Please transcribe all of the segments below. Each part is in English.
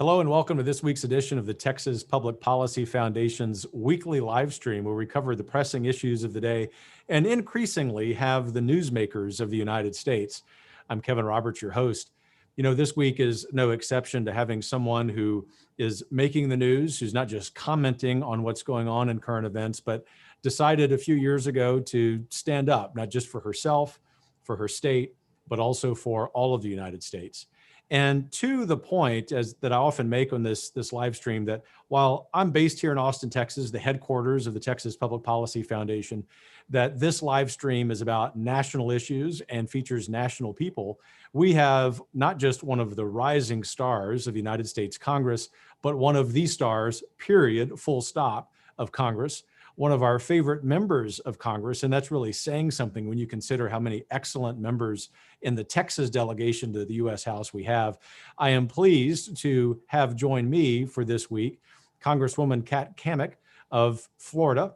Hello and welcome to this week's edition of the Texas Public Policy Foundation's weekly live stream, where we cover the pressing issues of the day and increasingly have the newsmakers of the United States. I'm Kevin Roberts, your host. You know, this week is no exception to having someone who is making the news, who's not just commenting on what's going on in current events, but decided a few years ago to stand up, not just for herself, for her state, but also for all of the United States. And to the point as that I often make on this live stream, that while I'm based here in Austin, Texas, the headquarters of the Texas Public Policy Foundation, that this live stream is about national issues and features national people. We have not just one of the rising stars of the United States Congress, but one of the stars, period, full stop, of Congress, one of our favorite members of Congress. And that's really saying something when you consider how many excellent members in the Texas delegation to the U.S. House we have. I am pleased to have joined me for this week, Congresswoman Kat Cammack of Florida.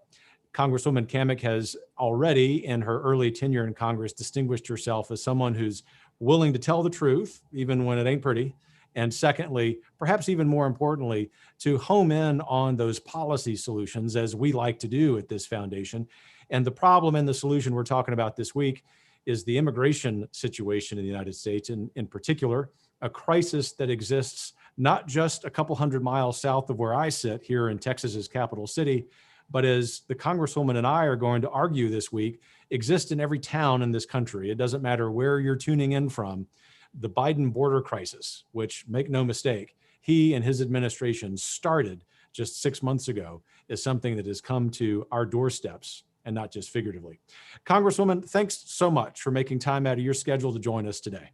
Congresswoman Cammack has already, in her early tenure in Congress, distinguished herself as someone who's willing to tell the truth, even when it ain't pretty. And secondly, perhaps even more importantly, to home in on those policy solutions, as we like to do at this foundation. And the problem and the solution we're talking about this week is the immigration situation in the United States, and in particular, a crisis that exists not just a couple hundred miles south of where I sit here in Texas's capital city, but as the Congresswoman and I are going to argue this week, exists in every town in this country. It doesn't matter where you're tuning in from. The Biden border crisis, which, make no mistake, he and his administration started just 6 months ago, is something that has come to our doorsteps, and not just figuratively. Congresswoman, thanks so much for making time out of your schedule to join us today.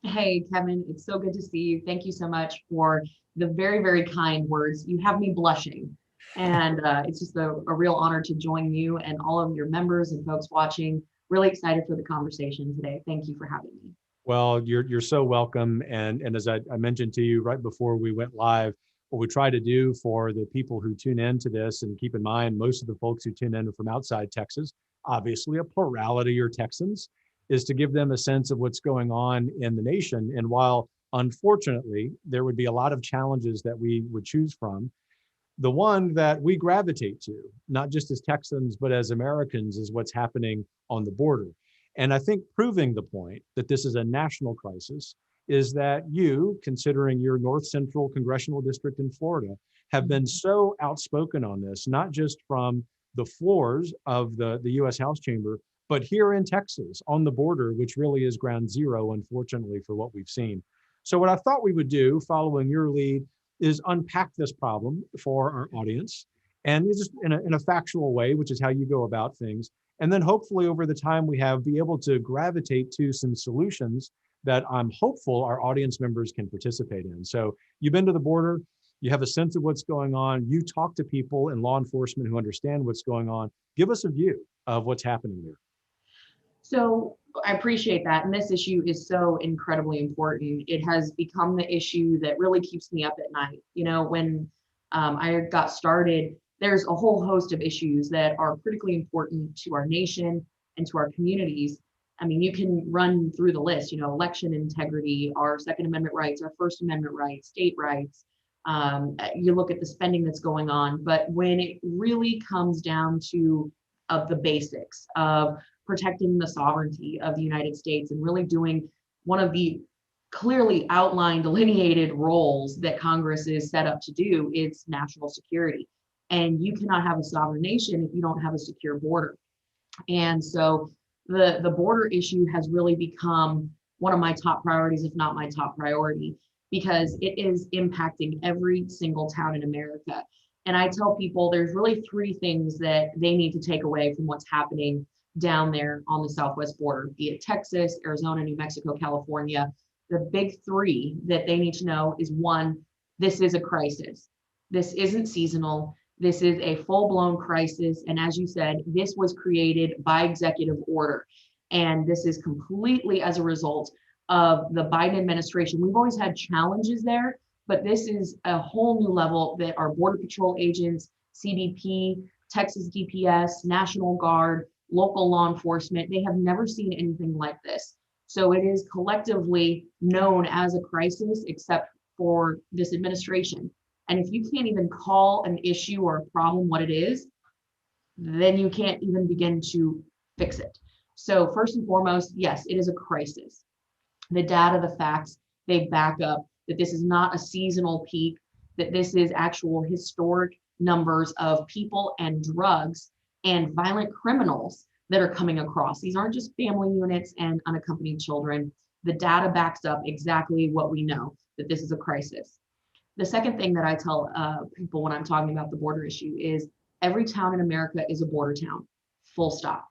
Hey, Kevin, it's so good to see you. Thank you so much for the very, very kind words. You have me blushing. And it's just a real honor to join you and all of your members and folks watching. Really excited for the conversation today. Thank you for having me. Well, you're so welcome. And as I mentioned to you right before we went live, what we try to do for the people who tune into this, and keep in mind, most of the folks who tune in are from outside Texas, obviously a plurality are Texans, is to give them a sense of what's going on in the nation. And while unfortunately, there would be a lot of challenges that we would choose from, the one that we gravitate to, not just as Texans, but as Americans, is what's happening on the border. And I think proving the point that this is a national crisis is that you, considering your North Central Congressional District in Florida, have been so outspoken on this, not just from the floors of the U.S. House chamber, but here in Texas on the border, which really is ground zero, unfortunately, for what we've seen. So what I thought we would do, following your lead, is unpack this problem for our audience, and just in a factual way, which is how you go about things. And then hopefully over the time we have, be able to gravitate to some solutions that I'm hopeful our audience members can participate in. So you've been to the border, you have a sense of what's going on, you talk to people in law enforcement who understand what's going on. Give us a view of what's happening there. So I appreciate that. And this issue is so incredibly important. It has become the issue that really keeps me up at night. You know, when I got started, there's a whole host of issues that are critically important to our nation and to our communities. I mean, you can run through the list, you know, election integrity, our Second Amendment rights, our First Amendment rights, state rights. You look at the spending that's going on, but when it really comes down to the basics of protecting the sovereignty of the United States and really doing one of the clearly outlined, delineated roles that Congress is set up to do, it's national security. And you cannot have a sovereign nation if you don't have a secure border. And so the border issue has really become one of my top priorities, if not my top priority, because it is impacting every single town in America. And I tell people there's really three things that they need to take away from what's happening down there on the southwest border, be it Texas, Arizona, New Mexico, California. The big three that they need to know is, one, this is a crisis. This isn't seasonal. This is a full-blown crisis. And as you said, this was created by executive order. And this is completely as a result of the Biden administration. We've always had challenges there, but this is a whole new level that our Border Patrol agents, CBP, Texas DPS, National Guard, local law enforcement, they have never seen anything like this. So it is collectively known as a crisis, except for this administration. And if you can't even call an issue or a problem what it is, then you can't even begin to fix it. So first and foremost, yes, it is a crisis. The data, the facts, they back up that this is not a seasonal peak, that this is actual historic numbers of people and drugs and violent criminals that are coming across. These aren't just family units and unaccompanied children. The data backs up exactly what we know, that this is a crisis. The second thing that I tell people when I'm talking about the border issue is every town in America is a border town, full stop.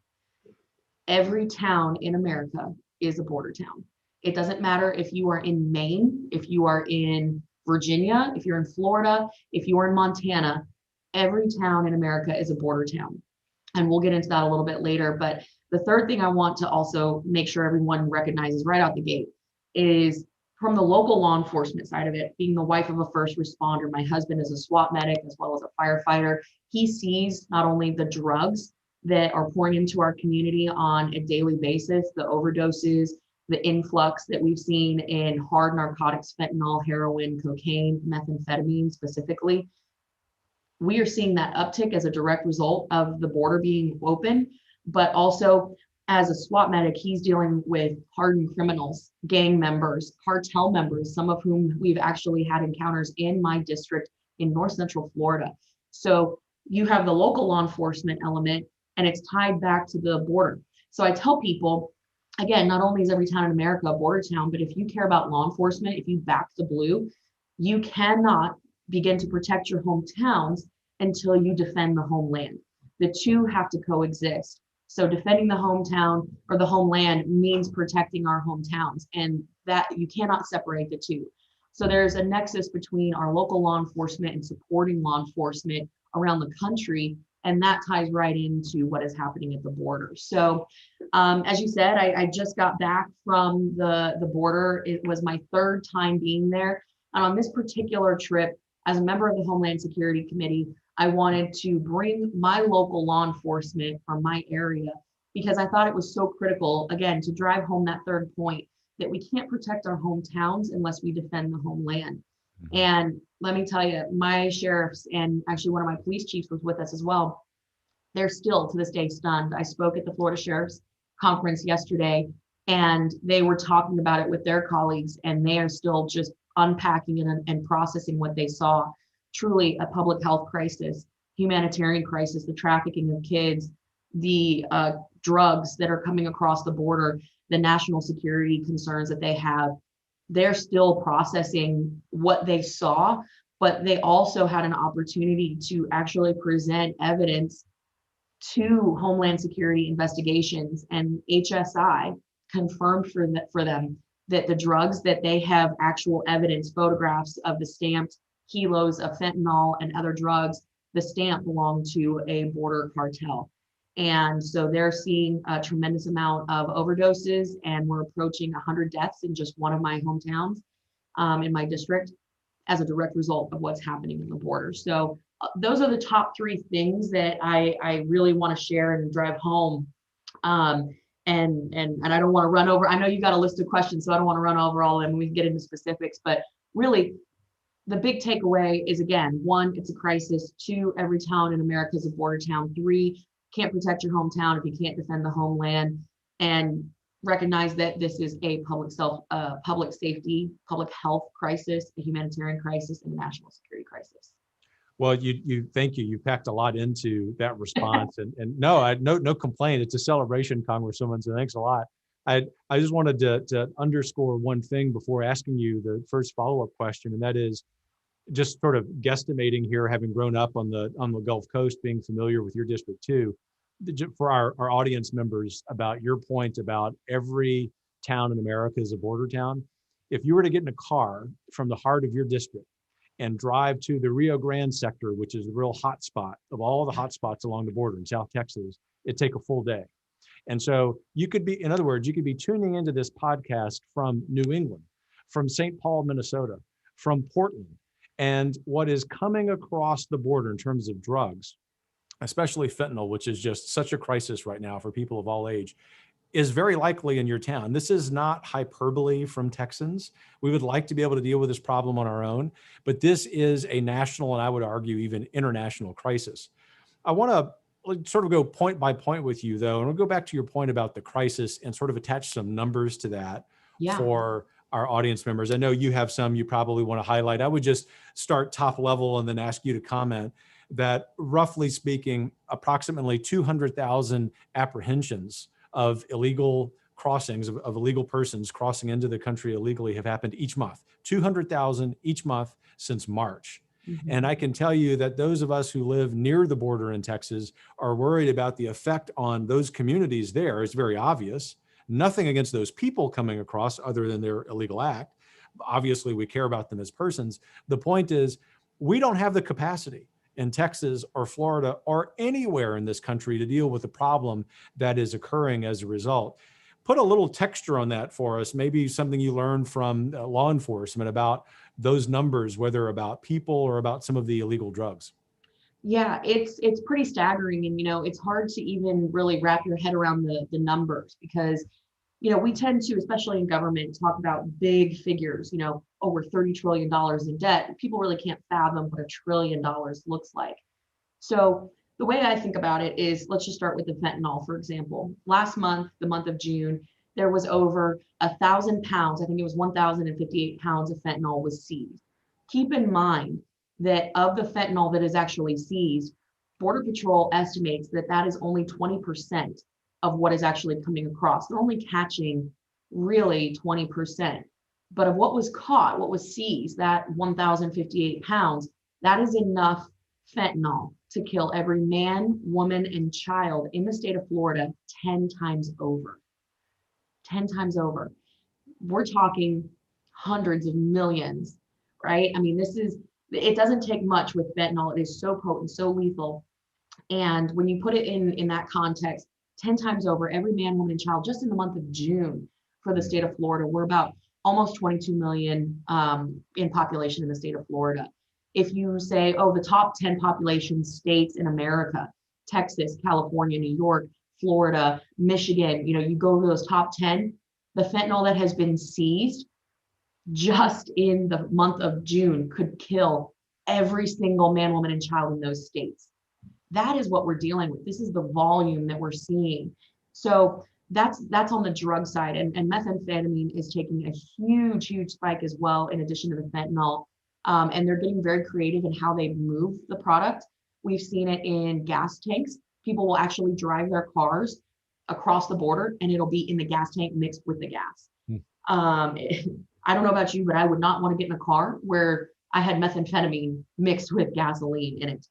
Every town in America is a border town. It doesn't matter if you are in Maine, if you are in Virginia, if you're in Florida, if you are in Montana, every town in America is a border town. And we'll get into that a little bit later. But the third thing I want to also make sure everyone recognizes right out the gate is from the local law enforcement side of it, being the wife of a first responder, my husband is a SWAT medic as well as a firefighter. He sees not only the drugs that are pouring into our community on a daily basis, the overdoses, the influx that we've seen in hard narcotics, fentanyl, heroin, cocaine, methamphetamine specifically. We are seeing that uptick as a direct result of the border being open, but also as a SWAT medic, he's dealing with hardened criminals, gang members, cartel members, some of whom we've actually had encounters in my district in North Central Florida. So you have the local law enforcement element, and it's tied back to the border. So I tell people, again, not only is every town in America a border town, but if you care about law enforcement, if you back the blue, you cannot begin to protect your hometowns until you defend the homeland. The two have to coexist. So defending the hometown or the homeland means protecting our hometowns, and that you cannot separate the two. So there's a nexus between our local law enforcement and supporting law enforcement around the country, and that ties right into what is happening at the border. So as you said, I just got back from the border. It was my third time being there. And on this particular trip, as a member of the Homeland Security Committee, I wanted to bring my local law enforcement from my area because I thought it was so critical, again, to drive home that third point that we can't protect our hometowns unless we defend the homeland. And let me tell you, my sheriffs and actually one of my police chiefs was with us as well. They're still to this day stunned. I spoke at the Florida Sheriff's Conference yesterday, and they were talking about it with their colleagues, and they are still just unpacking and processing what they saw. Truly a public health crisis, humanitarian crisis, the trafficking of kids, the drugs that are coming across the border, the national security concerns that they have. They're still processing what they saw, but they also had an opportunity to actually present evidence to Homeland Security investigations, and HSI confirmed for them that the drugs that they have actual evidence, photographs of the stamped kilos of fentanyl and other drugs, the stamp belonged to a border cartel. And so they're seeing a tremendous amount of overdoses, and we're approaching 100 deaths in just one of my hometowns in my district as a direct result of what's happening in the border. So those are the top three things that I really want to share and drive home. And I don't want to run over. I know you got a list of questions, so I don't want to run over all of them. We can get into specifics, but really, the big takeaway is, again, one, it's a crisis. Two, every town in America is a border town. Three, can't protect your hometown if you can't defend the homeland. And recognize that this is a public safety, public health crisis, a humanitarian crisis, and a national security crisis. Well, thank you. You packed a lot into that response, and no complaint. It's a celebration, Congresswoman. So thanks a lot. I just wanted to underscore one thing before asking you the first follow-up question, and that is just sort of guesstimating here, having grown up on the Gulf Coast, being familiar with your district too, for our audience members, about your point about every town in America is a border town. If you were to get in a car from the heart of your district and drive to the Rio Grande sector, which is a real hot spot of all the hot spots along the border in South Texas, it'd take a full day. And so you could be, in other words, you could be tuning into this podcast from New England, from St. Paul, Minnesota, from Portland. And what is coming across the border in terms of drugs, especially fentanyl, which is just such a crisis right now for people of all age, is very likely in your town. This is not hyperbole from Texans. We would like to be able to deal with this problem on our own, but this is a national, and I would argue even international crisis. I want to sort of go point by point with you, though, and we'll go back to your point about the crisis and sort of attach some numbers to that Yeah. for our audience members. I know you have some you probably want to highlight. I would just start top level and then ask you to comment that, roughly speaking, approximately 200,000 apprehensions of illegal crossings, of illegal persons crossing into the country illegally have happened each month, 200,000 each month since March. Mm-hmm. And I can tell you that those of us who live near the border in Texas are worried about the effect on those communities there. It's very obvious. Nothing against those people coming across other than their illegal act. Obviously, we care about them as persons. The point is, we don't have the capacity in Texas or Florida or anywhere in this country to deal with the problem that is occurring as a result. Put a little texture on that for us, maybe something you learned from law enforcement about those numbers, whether about people or about some of the illegal drugs. Yeah, it's pretty staggering, and it's hard to even really wrap your head around the numbers, because we tend to, especially in government, talk about big figures, over $30 trillion in debt. People really can't fathom what $1 trillion looks like. So the way I think about it is, let's just start with the fentanyl, for example. Last month, the month of June, there was over 1,000 pounds, I think it was 1,058 pounds of fentanyl was seized. Keep in mind that of the fentanyl that is actually seized, Border Patrol estimates that that is only 20% of what is actually coming across. They're only catching really 20%. But of what was caught, what was seized, that 1,058 pounds, that is enough fentanyl to kill every man, woman, and child in the state of Florida 10 times over. 10 times over. We're talking hundreds of millions, right? I mean, it doesn't take much with fentanyl. It is so potent, so lethal. And when you put it in that context, 10 times over, every man, woman, and child, just in the month of June for the state of Florida, we're about almost 22 million in population in the state of Florida. If you say, the top 10 population states in America, Texas, California, New York, Florida, Michigan, you go to those top 10, the fentanyl that has been seized just in the month of June could kill every single man, woman, and child in those states. That is what we're dealing with. This is the volume that we're seeing. So that's on the drug side, and methamphetamine is taking a huge spike as well, in addition to the fentanyl. And they're getting very creative in how they move the product. We've seen it in gas tanks. People will actually drive their cars across the border, and it'll be in the gas tank mixed with the gas. I don't know about you, but I would not want to get in a car where I had methamphetamine mixed with gasoline in it.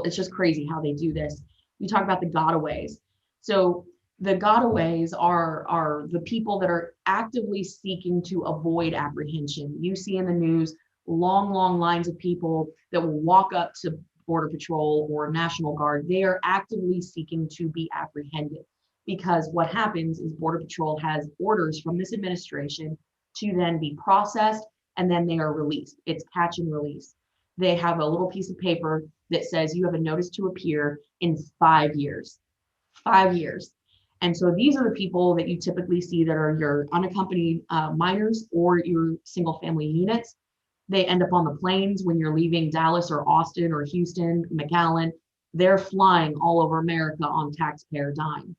It's just crazy how they do this. You talk about the gotaways. So the gotaways are the people that are actively seeking to avoid apprehension. You see in the news long lines of people that will walk up to Border Patrol or National Guard. They are actively seeking to be apprehended, because what happens is Border Patrol has orders from this administration to then be processed, and then they are released. It's catch and release. They have a little piece of paper that says you have a notice to appear in 5 years. 5 years. And so these are the people that you typically see that are your unaccompanied minors or your single family units. They end up on the planes when you're leaving Dallas or Austin or Houston, McAllen. They're flying all over America on taxpayer dime.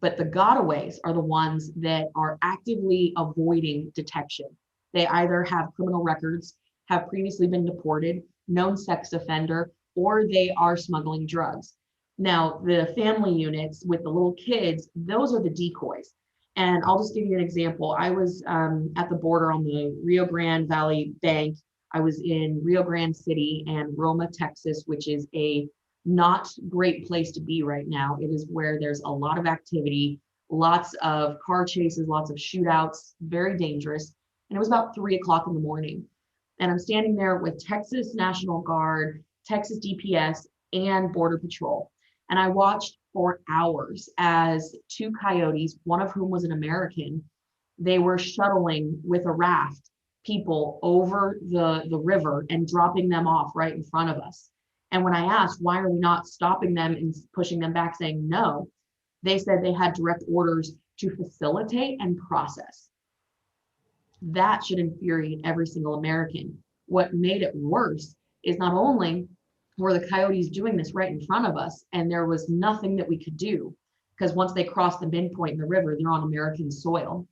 But the gotaways are the ones that are actively avoiding detection. They either have criminal records, have previously been deported, known sex offender, or they are smuggling drugs. Now, the family units with the little kids, those are the decoys. And I'll just give you an example. I was at the border on the Rio Grande Valley Bank. I was in Rio Grande City and Roma, Texas, which is a not great place to be right now. It is where there's a lot of activity, lots of car chases, lots of shootouts, very dangerous. And it was about 3 o'clock in the morning. And I'm standing there with Texas National Guard, Texas DPS, and Border Patrol. And I watched for hours as 2 coyotes, one of whom was an American, they were shuttling with a raft people over the river and dropping them off right in front of us. And when I asked, why are we not stopping them and pushing them back, saying no, They said they had direct orders to facilitate and process. That should infuriate every single American. What made it worse is not only were the coyotes doing this right in front of us, and there was nothing that we could do, because once they cross the midpoint in the river, they're on American soil.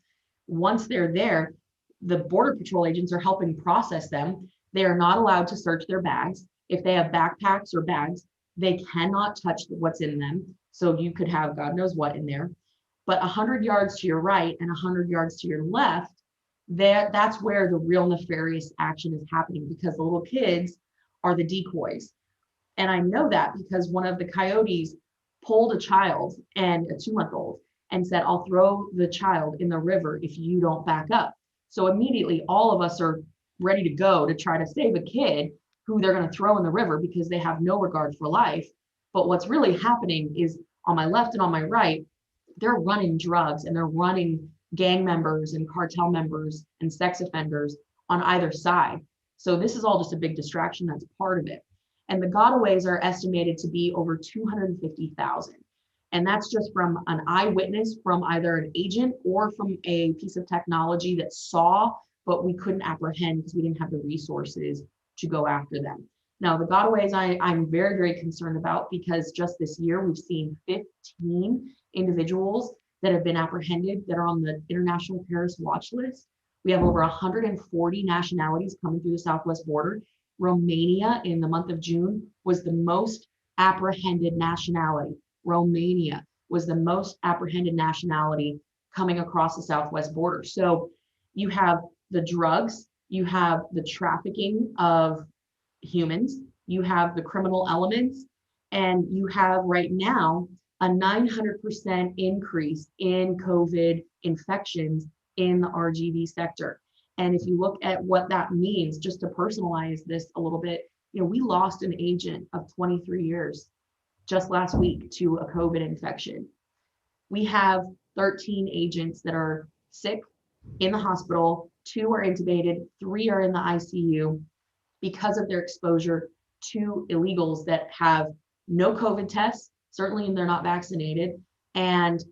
Once they're there, the Border Patrol agents are helping process them. They are not allowed to search their bags. If they have backpacks or bags, they cannot touch what's in them. So you could have God knows what in there. But 100 yards to your right and 100 yards to your left, that's where the real nefarious action is happening, because the little kids are the decoys. And I know that because one of the coyotes pulled a child, and a 2-month-old, and said, I'll throw the child in the river if you don't back up. So immediately all of us are ready to go to try to save a kid who they're going to throw in the river because they have no regard for life. But what's really happening is on my left and on my right, they're running drugs, and they're running gang members and cartel members and sex offenders on either side. So this is all just a big distraction. That's part of it. And the gotaways are estimated to be over 250,000. And that's just from an eyewitness, from either an agent or from a piece of technology that saw, but we couldn't apprehend because we didn't have the resources to go after them. Now, the gotaways I'm very, very concerned about, because just this year we've seen 15 individuals that have been apprehended that are on the International Terrorist Watch List. We have over 140 nationalities coming through the southwest border. Romania in the month of June was the most apprehended nationality. Romania was the most apprehended nationality coming across the southwest border. So you have the drugs, you have the trafficking of humans, you have the criminal elements, and you have right now a 900% increase in COVID infections in the RGV sector. And if you look at what that means, just to personalize this a little bit, we lost an agent of 23 years just last week to a COVID infection. We have 13 agents that are sick in the hospital, 2 are intubated, 3 are in the ICU because of their exposure to illegals that have no COVID tests, certainly they're not vaccinated. And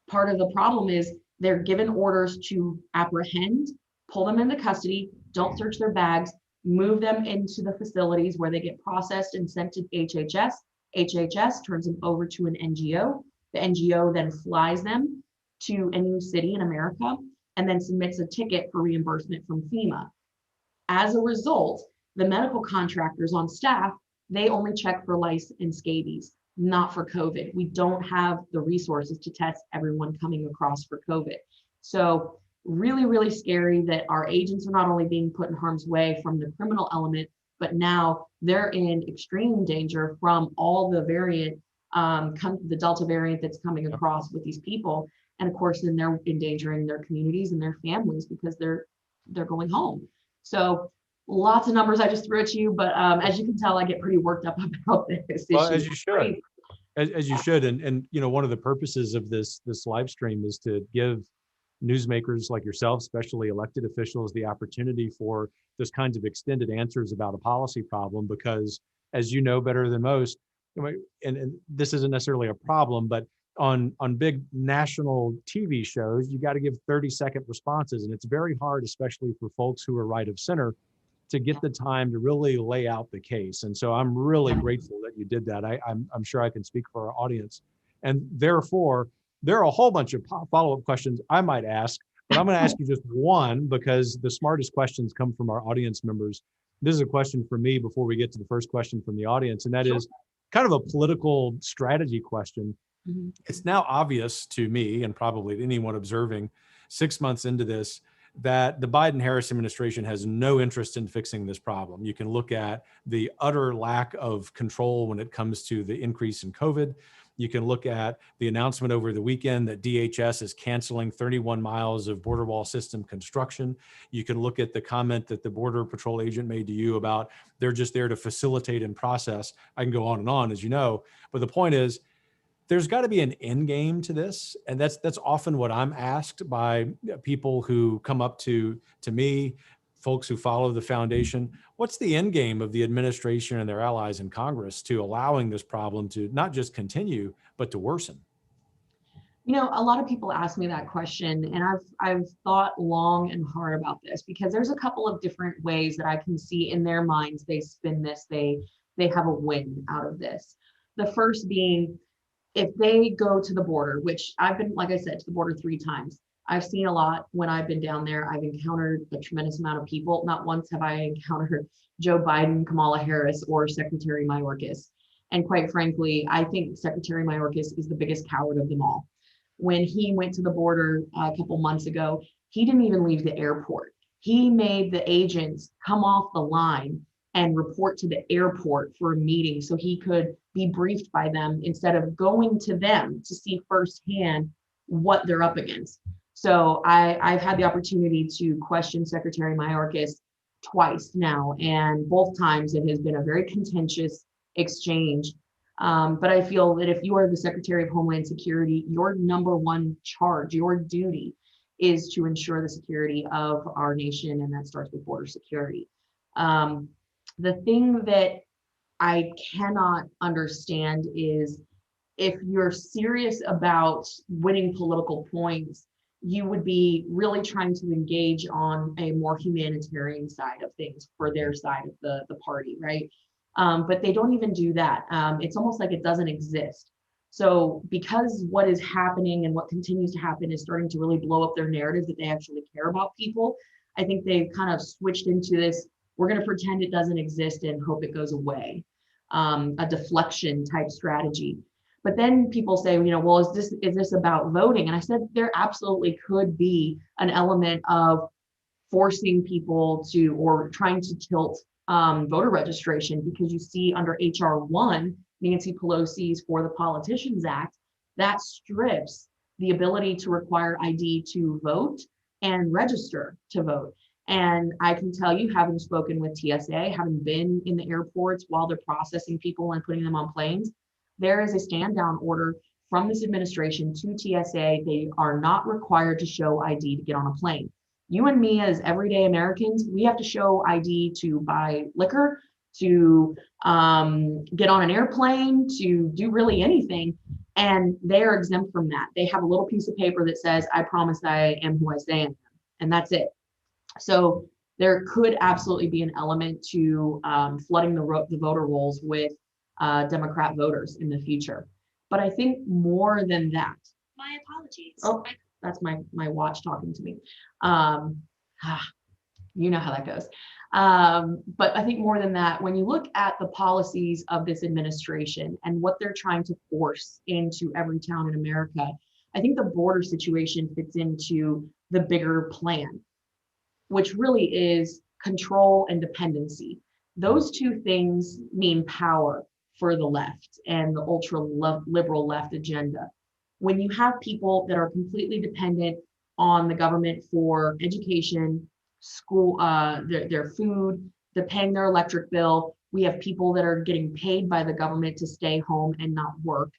part of the problem is they're given orders to apprehend, pull them into custody, don't search their bags, move them into the facilities where they get processed and sent to HHS. HHS turns them over to an NGO. The NGO then flies them to a new city in America and then submits a ticket for reimbursement from FEMA. As a result, the medical contractors on staff, they only check for lice and scabies, not for COVID. We don't have the resources to test everyone coming across for COVID. So really, really scary that our agents are not only being put in harm's way from the criminal element, but now they're in extreme danger from all the variant, the Delta variant that's coming across with these people. And of course, then they're endangering their communities and their families because they're going home. So lots of numbers I just threw at you, but as you can tell, I get pretty worked up about this issue. Well, as you should, as you should. And one of the purposes of this live stream is to give newsmakers like yourself, especially elected officials, the opportunity for those kinds of extended answers about a policy problem, because as you know better than most, and this isn't necessarily a problem, but on big national TV shows, you got to give 30-second responses. And it's very hard, especially for folks who are right of center, to get the time to really lay out the case. And so I'm really grateful that you did that. I'm sure I can speak for our audience. And therefore, there are a whole bunch of follow-up questions I might ask, but I'm going to ask you just one, because the smartest questions come from our audience members. This is a question for me before we get to the first question from the audience, and that is kind of a political strategy question. Mm-hmm. It's now obvious to me, and probably to anyone observing 6 months into this, that the Biden-Harris administration has no interest in fixing this problem. You can look at the utter lack of control when it comes to the increase in COVID. You can look at the announcement over the weekend that DHS is canceling 31 miles of border wall system construction. You can look at the comment that the Border Patrol agent made to you about they're just there to facilitate and process. I can go on, as you know, but the point is, there's got to be an end game to this. And that's often what I'm asked by people who come up to me, folks who follow the foundation. What's the end game of the administration and their allies in Congress to allowing this problem to not just continue, but to worsen? You know, a lot of people ask me that question, and I've thought long and hard about this because there's a couple of different ways that I can see in their minds they spin this, they have a win out of this. The first being if they go to the border, which I've been, like I said, to the border 3 times. I've seen a lot when I've been down there. I've encountered a tremendous amount of people. Not once have I encountered Joe Biden, Kamala Harris, or Secretary Mayorkas. And quite frankly, I think Secretary Mayorkas is the biggest coward of them all. When he went to the border a couple months ago, he didn't even leave the airport. He made the agents come off the line and report to the airport for a meeting so he could be briefed by them instead of going to them to see firsthand what they're up against. So I've had the opportunity to question Secretary Mayorkas twice now, and both times it has been a very contentious exchange. But I feel that if you are the Secretary of Homeland Security, your number one charge, your duty is to ensure the security of our nation, and that starts with border security. The thing that I cannot understand is if you're serious about winning political points, you would be really trying to engage on a more humanitarian side of things for their side of the party, right? But they don't even do that. It's almost like it doesn't exist. So because what is happening and what continues to happen is starting to really blow up their narrative that they actually care about people, I think they've kind of switched into this, we're going to pretend it doesn't exist and hope it goes away, a deflection type strategy. But then people say, you know, well, is this about voting? And I said there absolutely could be an element of forcing people to or trying to tilt voter registration, because you see under HR 1, Nancy Pelosi's For the Politicians Act, that strips the ability to require ID to vote and register to vote. And I can tell you, having spoken with TSA, having been in the airports while they're processing people and putting them on planes, there is a stand down order from this administration to TSA. They are not required to show ID to get on a plane. You and me as everyday Americans, we have to show ID to buy liquor, to get on an airplane, to do really anything. And they are exempt from that. They have a little piece of paper that says, I promise I am who I say I am. And that's it. So there could absolutely be an element to flooding the voter rolls with Democrat voters in the future. But I think more than that. My apologies. Oh, that's my watch talking to me. You know how that goes. But I think more than that, when you look at the policies of this administration and what they're trying to force into every town in America, I think the border situation fits into the bigger plan, which really is control and dependency. Those two things mean power for the left and the ultra liberal left agenda. When you have people that are completely dependent on the government for education, school, their food, they're paying their electric bill. We have people that are getting paid by the government to stay home and not work.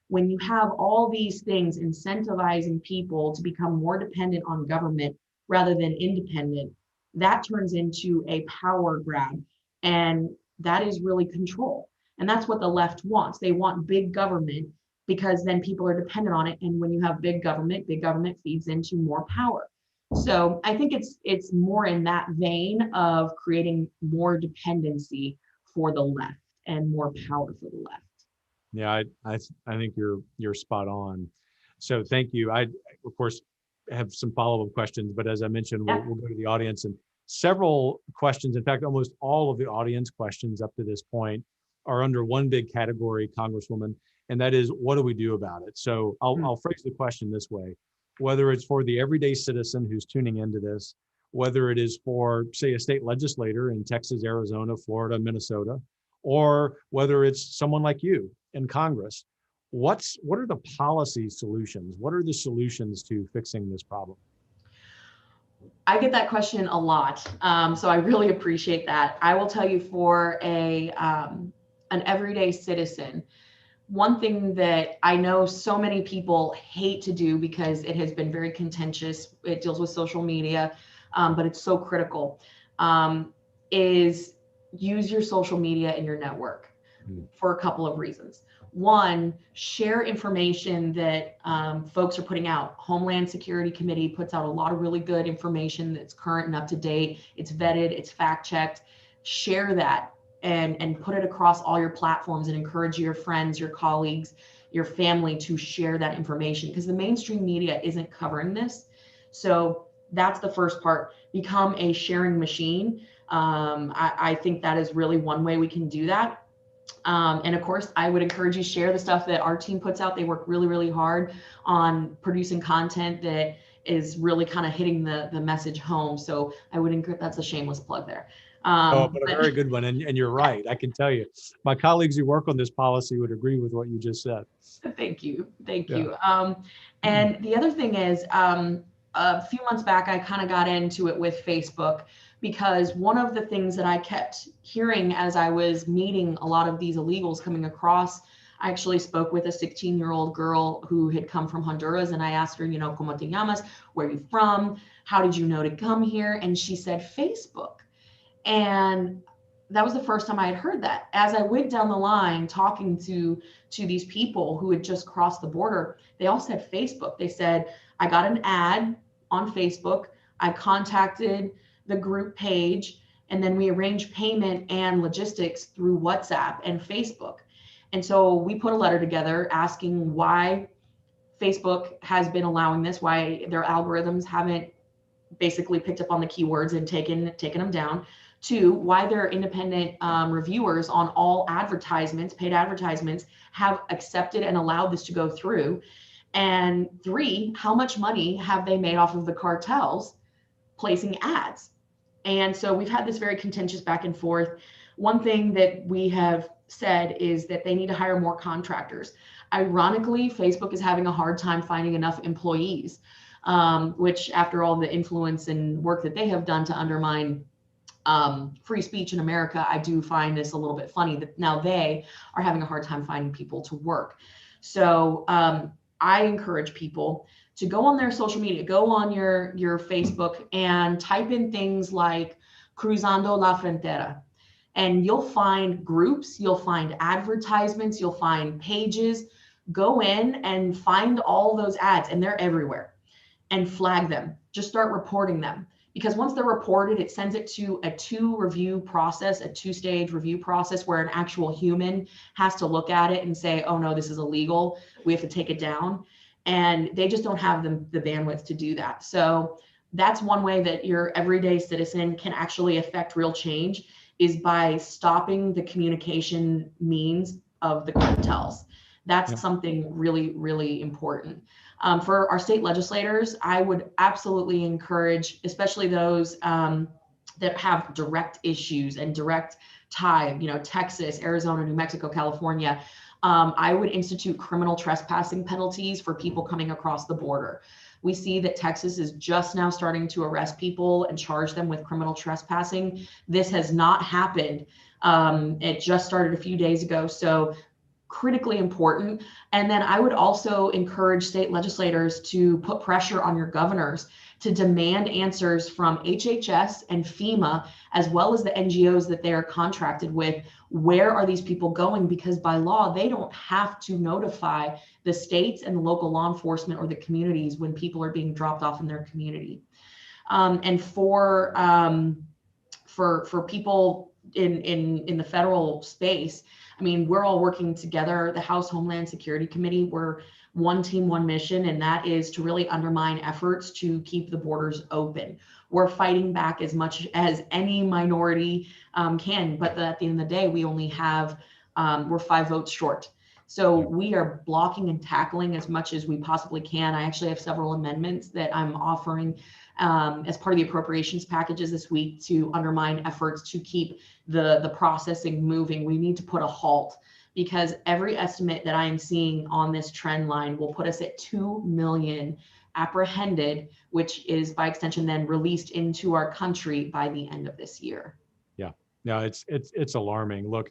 When you have all these things incentivizing people to become more dependent on government rather than independent, that turns into a power grab. And that is really control. And that's what the left wants. They want big government because then people are dependent on it. And when you have big government feeds into more power. So I think it's more in that vein of creating more dependency for the left and more power for the left. Yeah, I think you're spot on. So thank you. I of course have some follow-up questions, but as I mentioned, we'll go to the audience, and several questions. In fact, almost all of the audience questions up to this point are under one big category, Congresswoman, and that is, what do we do about it? So I'll phrase the question this way: whether it's for the everyday citizen who's tuning into this, whether it is for, say, a state legislator in Texas, Arizona, Florida, Minnesota, or whether it's someone like you in Congress, what are the policy solutions? What are the solutions to fixing this problem? I get that question a lot, so I really appreciate that. I will tell you, for an everyday citizen, one thing that I know so many people hate to do because it has been very contentious, it deals with social media, but it's so critical, is use your social media and your network for a couple of reasons. One, share information that folks are putting out. Homeland Security Committee puts out a lot of really good information that's current and up to date. It's vetted, it's fact checked. Share that and put it across all your platforms and encourage your friends, your colleagues, your family to share that information, because the mainstream media isn't covering this. So that's the first part. Become a sharing machine. I think that is really one way we can do that. And of course, I would encourage you to share the stuff that our team puts out. They work really, really hard on producing content that is really kind of hitting the message home. So I would encourage, that's a shameless plug there. Oh, but a very good one. And you're right. I can tell you, my colleagues who work on this policy would agree with what you just said. Thank you. Thank Yeah. you. And the other thing is, a few months back, I kind of got into it with Facebook, because one of the things that I kept hearing as I was meeting a lot of these illegals coming across, I actually spoke with a 16-year-old girl who had come from Honduras, and I asked her, ¿Cómo te llamas? Where are you from? How did you know to come here? And she said, Facebook. And that was the first time I had heard that. As I went down the line talking to these people who had just crossed the border, they all said Facebook. They said, I got an ad on Facebook. I contacted the group page, and then we arranged payment and logistics through WhatsApp and Facebook. And so we put a letter together asking why Facebook has been allowing this, why their algorithms haven't basically picked up on the keywords and taken them down. Two, why their independent reviewers on all advertisements, paid advertisements, have accepted and allowed this to go through. And three, how much money have they made off of the cartels placing ads? And so we've had this very contentious back and forth. One thing that we have said is that they need to hire more contractors. Ironically, Facebook is having a hard time finding enough employees, which, after all the influence and work that they have done to undermine free speech in America, I do find this a little bit funny that now they are having a hard time finding people to work. So I encourage people to go on their social media, go on your Facebook and type in things like Cruzando la Frontera. And you'll find groups, you'll find advertisements, you'll find pages. Go in and find all those ads, and they're everywhere, and flag them. Just start reporting them. Because once they're reported, it sends it to a two-stage review process where an actual human has to look at it and say, oh no, this is illegal, we have to take it down. And they just don't have the bandwidth to do that. So that's one way that your everyday citizen can actually affect real change, is by stopping the communication means of the cartels. That's something really, really important. For our state legislators, I would absolutely encourage, especially those that have direct issues and direct tie, Texas, Arizona, New Mexico, California. I would institute criminal trespassing penalties for people coming across the border. We see that Texas is just now starting to arrest people and charge them with criminal trespassing. This has not happened. It just started a few days ago. So critically important. And then I would also encourage state legislators to put pressure on your governors to demand answers from HHS and FEMA, as well as the NGOs that they are contracted with. Where are these people going? Because by law, they don't have to notify the states and the local law enforcement or the communities when people are being dropped off in their community. And for people in the federal space, I mean, we're all working together. The House Homeland Security Committee, we're one team, one mission, and that is to really undermine efforts to keep the borders open. We're fighting back as much as any minority can, but at the end of the day, we only have, we're 5 votes short. So we are blocking and tackling as much as we possibly can. I actually have several amendments that I'm offering as part of the appropriations packages this week to undermine efforts to keep the processing moving. We need to put a halt, because every estimate that I am seeing on this trend line will put us at 2 million apprehended, which is by extension then released into our country by the end of this year. Yeah, no, it's alarming. Look,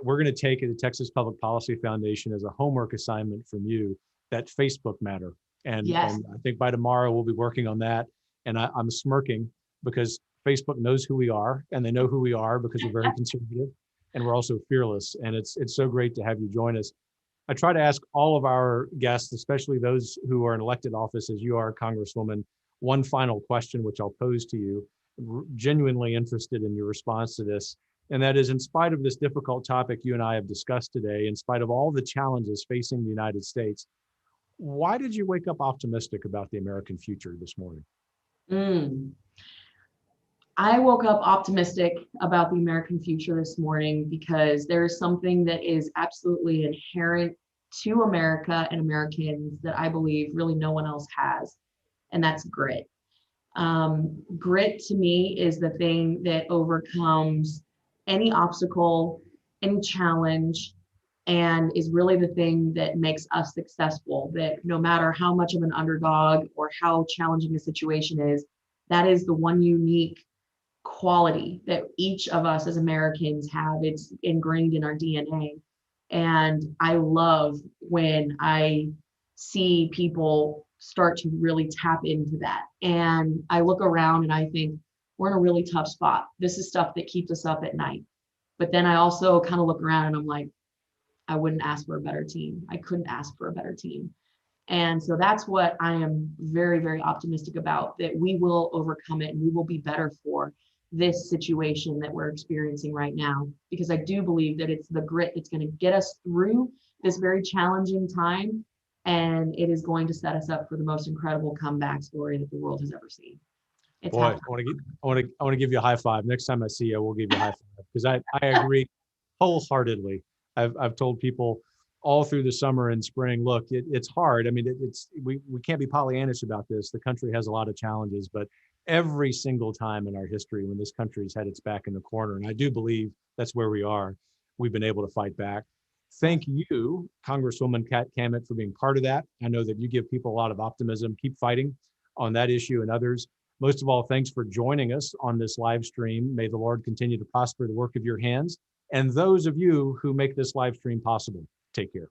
we're going to take the Texas Public Policy Foundation as a homework assignment from you, that Facebook matter. And I think by tomorrow we'll be working on that. And I'm smirking because Facebook knows who we are, and they know who we are because we're very conservative. and we're also fearless. And it's so great to have you join us. I try to ask all of our guests, especially those who are in elected office as you are, Congresswoman, one final question, which I'll pose to you. Genuinely interested in your response to this. And that is, in spite of this difficult topic you and I have discussed today, in spite of all the challenges facing the United States, why did you wake up optimistic about the American future this morning? Mm. I woke up optimistic about the American future this morning because there is something that is absolutely inherent to America and Americans that I believe really no one else has, and that's grit. Grit to me is the thing that overcomes any obstacle, any challenge, and is really the thing that makes us successful. That no matter how much of an underdog or how challenging a situation is, that is the one unique quality that each of us as Americans have. It's ingrained in our DNA. And I love when I see people start to really tap into that. And I look around and I think, we're in a really tough spot. This is stuff that keeps us up at night. But then I also kind of look around and I'm like, I wouldn't ask for a better team. I couldn't ask for a better team. And so that's what I am very, very optimistic about, that we will overcome it and we will be better for this situation that we're experiencing right now. Because I do believe that it's the grit that's going to get us through this very challenging time. And it is going to set us up for the most incredible comeback story that the world has ever seen. It's Boy, I want to give you a high five. Next time I see you, we'll give you a high five, because I agree wholeheartedly. I've told people all through the summer and spring, look, it's hard. I mean, we can't be Pollyannish about this. The country has a lot of challenges, but every single time in our history when this country's had its back in the corner, and I do believe that's where we are, we've been able to fight back. Thank you, Congresswoman Kat Cammack, for being part of that. I know that you give people a lot of optimism. Keep fighting on that issue and others. Most of all, thanks for joining us on this live stream. May the Lord continue to prosper the work of your hands, and those of you who make this live stream possible. Take care.